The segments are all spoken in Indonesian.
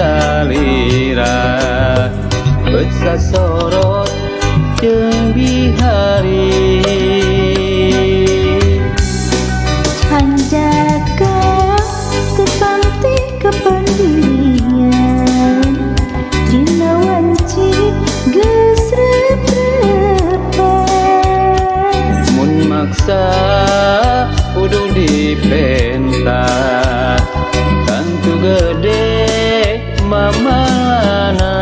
salira beut sorot jeung bihari hanjaka tepanti kepandirian dina wanci geus rep-repan mun maksa kudu dipenta tantu gede mamalana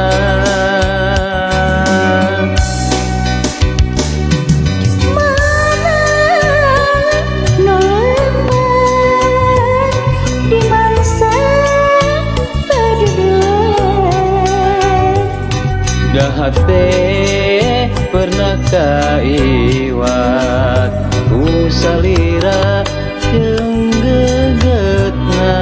mana noleman di mangsa paduduan jahat teh pernah kaiwat ku salira jeung gegetna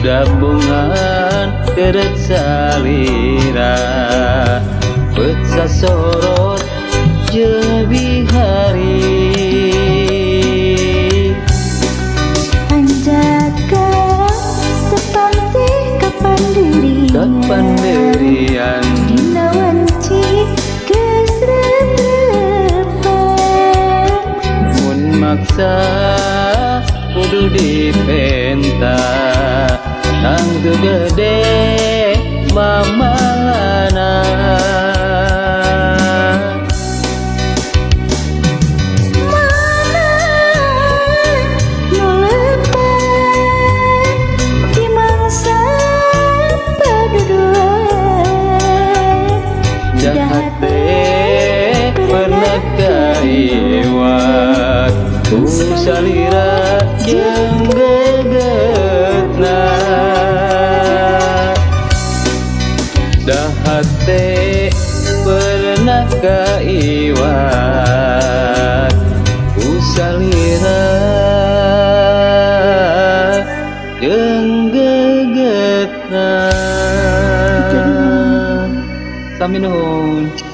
gabungan keret salira beut sasorot jeung bihari hanjaka tepanti kapandirian dina wanci geus rep-repan mun maksa kudu dipenta tangtu gede mamalana mana nolepan di mangsa paduduan jahat teh pernah kaiwat ku salira jeung gegetna jahat teh pernah kaiwat ku salira jeung gegetna sami nuhun.